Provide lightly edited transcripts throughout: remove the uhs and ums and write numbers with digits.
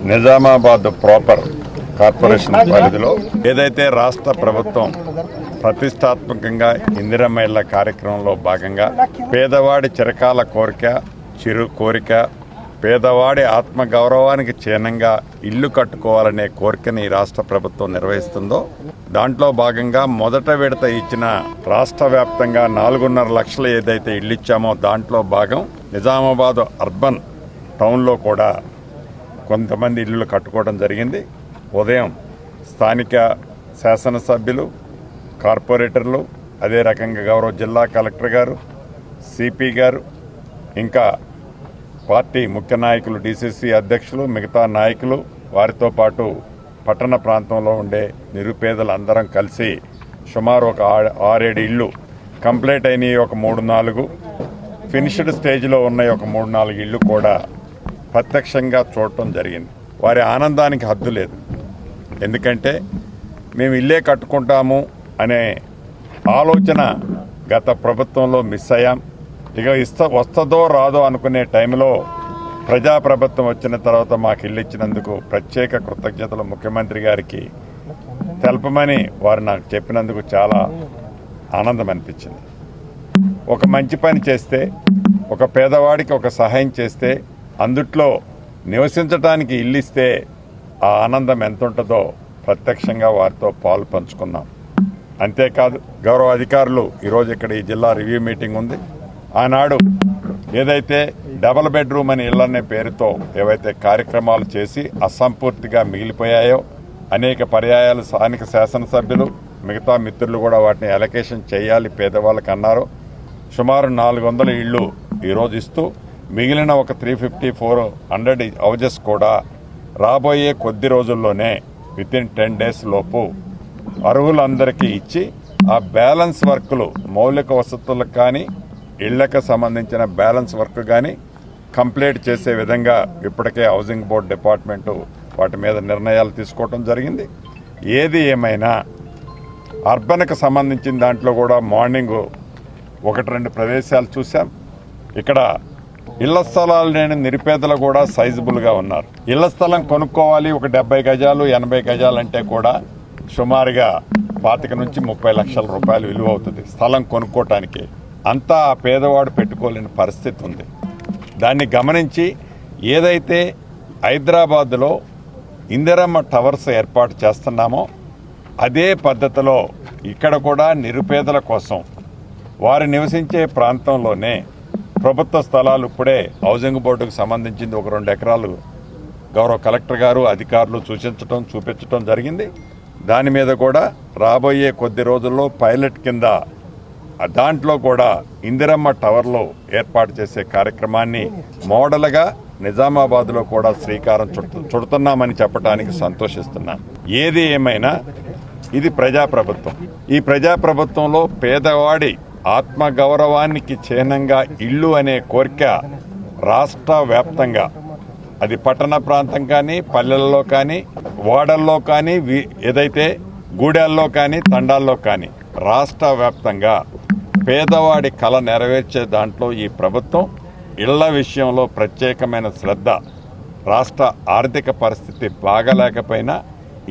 Nizamabad proper corporation పరిధిలో ఏదైతే రాష్ట్ర ప్రభుత్వం ప్రతిష్టాత్మకంగా ఇందిరమ్మ ఇళ్ల కార్యక్రమంలో భాగంగా పేదవాడి చిరకాల కోరిక చిరు కోరిక పేదవాడి ఆత్మగౌరవానికి చిహ్నంగా ఇల్లు కట్టుకోవాలనే కోరికని రాష్ట్ర ప్రభుత్వం నిర్వహిస్తుందో దాంట్లో భాగంగా మొదట విడత ఇచ్చిన రాష్ట్ర వ్యాప్తంగా 4.5 లక్షలు ఏదైతే ఇల్లు ఇచ్చామో దాంట్లో భాగం నిజామాబాద్ అర్బన్ టౌన్లో కూడా కొంతమంది ఇల్లు కట్టుకోవడం జరిగింది. ఉదయం స్థానిక శాసనసభ్యులు, కార్పొరేటర్లు, అదే రకంగా గౌరవ జిల్లా కలెక్టర్ గారు, సిపి గారు, ఇంకా పార్టీ ముఖ్య నాయకులు, డిసిసి అధ్యక్షులు, మిగతా నాయకులు, వారితో పాటు పట్టణ ప్రాంతంలో ఉండే నిరుపేదలందరం కలిసి సుమారు ఒక 6-7 ఇళ్ళు కంప్లీట్ అయినాయి. ఒక 3-4 ఫినిష్డ్ స్టేజ్లో ఉన్నాయి. ఒక 3-4 ఇళ్ళు కూడా ప్రత్యక్షంగా చూడటం జరిగింది. వారి ఆనందానికి హద్దు లేదు. ఎందుకంటే మేము ఇల్లే కట్టుకుంటాము అనే ఆలోచన గత ప్రభుత్వంలో మిస్ అయ్యాం. ఇక వస్తుందో రాదో అనుకునే టైంలో ప్రజాప్రభుత్వం వచ్చిన తర్వాత మాకు ఇల్లు ఇచ్చినందుకు ప్రత్యేక కృతజ్ఞతలు ముఖ్యమంత్రి గారికి తెలపమని వారు నాకు చెప్పినందుకు చాలా ఆనందం అనిపించింది. ఒక మంచి పని చేస్తే, ఒక పేదవాడికి ఒక సహాయం చేస్తే, అందుట్లో నివసించడానికి ఇల్లు ఇస్తే ఆ ఆనందం ఎంత ఉంటుందో ప్రత్యక్షంగా వారితో పాలు పంచుకున్నాం. అంతేకాదు గౌరవ అధికారులు ఈరోజు ఇక్కడ ఈ జిల్లా రివ్యూ మీటింగ్ ఉంది. ఆనాడు ఏదైతే డబుల్ బెడ్రూమ్ అని ఇళ్లనే పేరుతో ఏవైతే కార్యక్రమాలు చేసి అసంపూర్తిగా మిగిలిపోయాయో అనేక పర్యాయాలు స్థానిక శాసనసభ్యులు, మిగతా మిత్రులు కూడా వాటిని అలొకేషన్ చేయాలి పేదవాళ్ళకి అన్నారు. సుమారు 400 ఇళ్లు ఈరోజు ఇస్తూ మిగిలిన ఒక 350-400 హౌజెస్ కూడా రాబోయే కొద్ది రోజుల్లోనే వితిన్ 10 days లోపు అర్హులందరికీ ఇచ్చి ఆ బ్యాలెన్స్ వర్కులు, మౌలిక వసతులకు కానీ ఇళ్లకు సంబంధించిన బ్యాలెన్స్ వర్క్ కానీ కంప్లీట్ చేసే విధంగా ఇప్పటికే హౌసింగ్ బోర్డు డిపార్ట్మెంటు వాటి మీద నిర్ణయాలు తీసుకోవడం జరిగింది. ఏది ఏమైనా అర్బన్కి సంబంధించిన దాంట్లో కూడా మార్నింగ్ 1-2 ప్రదేశాలు చూసాం. ఇక్కడ ఇళ్ల స్థలాలు లేని నిరుపేదలు కూడా సైజబుల్గా ఉన్నారు. ఇళ్ల స్థలం కొనుక్కోవాలి, ఒక 70 గజాలు 80 గజాలు అంటే కూడా సుమారుగా 25 నుంచి 30 లక్షల రూపాయలు విలువ అవుతుంది స్థలం కొనుక్కోవటానికి. అంతా ఆ పేదవాడు పెట్టుకోలేని పరిస్థితి ఉంది. దాన్ని గమనించి ఏదైతే హైదరాబాద్లో ఇందిరమ్మ టవర్స్ ఏర్పాటు చేస్తున్నామో అదే పద్ధతిలో ఇక్కడ కూడా నిరుపేదల కోసం వారు నివసించే ప్రాంతంలోనే ప్రభుత్వ స్థలాలు ఇప్పుడే హౌసింగ్ బోర్డుకు సంబంధించింది ఒక 2 ఎకరాలు గౌరవ కలెక్టర్ గారు, అధికారులు చూపించడం జరిగింది. దాని మీద కూడా రాబోయే కొద్ది రోజుల్లో పైలట్ కింద దాంట్లో కూడా ఇందిరమ్మ టవర్లో ఏర్పాటు చేసే కార్యక్రమాన్ని మోడల్గా నిజామాబాద్లో కూడా శ్రీకారం చుడుతున్నామని చెప్పడానికి సంతోషిస్తున్నాను. ఏది ఏమైనా ఇది ప్రజాప్రభుత్వం. ఈ ప్రజాప్రభుత్వంలో పేదవాడి ఆత్మగౌరవానికి చిహ్నంగా ఇల్లు అనే కోరిక రాష్ట్ర వ్యాప్తంగా, అది పట్టణ ప్రాంతం కానీ, పల్లెల్లో కానీ, వాడల్లో కానీ, ఏదైతే గూడెల్లో కానీ, తండాల్లో కానీ రాష్ట్ర వ్యాప్తంగా పేదవాడి కళ నెరవేర్చే దాంట్లో ఈ ప్రభుత్వం ఇళ్ల విషయంలో ప్రత్యేకమైన శ్రద్ధ, రాష్ట్ర ఆర్థిక పరిస్థితి బాగలేకపోయినా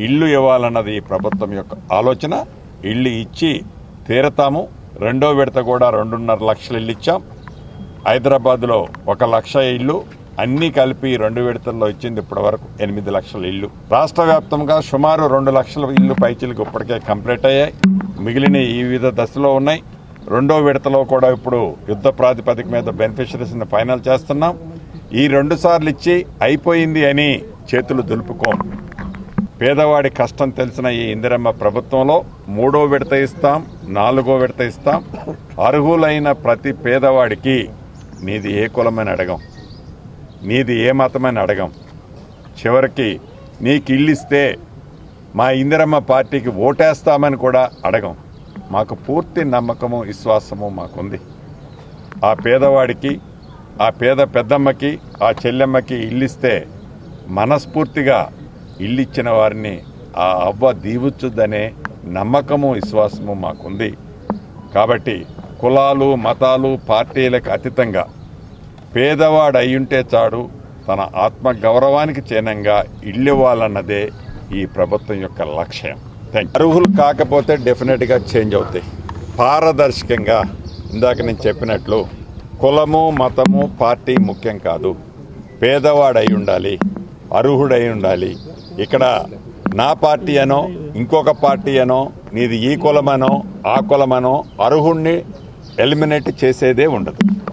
ఇల్లు ఇవ్వాలన్నది ఈ ప్రభుత్వం యొక్క ఆలోచన. ఇల్లు ఇచ్చి తీరతాము. 2వ విడత కూడా 2.5 లక్షల ఇల్లు ఇచ్చాం. హైదరాబాద్లో 1 లక్ష ఇల్లు అన్నీ కలిపి 2 విడతల్లో ఇచ్చింది ఇప్పటి వరకు 8 లక్షల ఇల్లు. రాష్ట్ర వ్యాప్తంగా సుమారు 2 లక్షల ఇల్లు పైచీలకు ఇప్పటికే కంప్లీట్ అయ్యాయి. మిగిలిన ఈ వివిధ దశలో ఉన్నాయి. 2వ విడతలో కూడా ఇప్పుడు యుద్ధ ప్రాతిపదిక మీద బెనిఫిషరీస్ని ఫైనల్ చేస్తున్నాం. ఈ 2 సార్లు ఇచ్చి అయిపోయింది అని చేతులు దులుపుకోం. పేదవాడి కష్టం తెలిసిన ఈ ఇందిరమ్మ ప్రభుత్వంలో 3వ విడత ఇస్తాం, 4వ విడత ఇస్తాం. అర్హులైన ప్రతి పేదవాడికి నీది ఏ కులమని అడగం, నీది ఏ మతమని అడగం. చివరికి నీకు ఇల్లు ఇస్తే మా ఇందిరమ్మ పార్టీకి ఓటేస్తామని కూడా అడగం. మాకు పూర్తి నమ్మకము, విశ్వాసము మాకుంది. ఆ పేదవాడికి, ఆ పేద పెద్దమ్మకి, ఆ చెల్లెమ్మకి ఇల్లిస్తే మనస్ఫూర్తిగా ఇల్లిచ్చిన వారిని ఆ అవ్వ దీవుచ్చుద్దనే నమ్మకము, విశ్వాసము మాకుంది. కాబట్టి కులాలు, మతాలు, పార్టీలకు అతీతంగా పేదవాడు అయ్యుంటే చాడు, తన ఆత్మ గౌరవానికి చిహ్నంగా ఇల్లు ఇవ్వాలన్నదే ఈ ప్రభుత్వం యొక్క లక్ష్యం. అర్హులు కాకపోతే డెఫినెట్గా చేంజ్ అవుతాయి. పారదర్శకంగా ఇందాక నేను చెప్పినట్లు కులము మతము పార్టీ ముఖ్యం కాదు. పేదవాడై ఉండాలి, అర్హుడై ఉండాలి. ఇక్కడ నా పార్టీ అనో ఇంకొక పార్టీ అనో నీది ఈ కులమనో ఆ కులమనో అర్హుడిని ఎలిమినేట్ చేసేదే ఉండదు.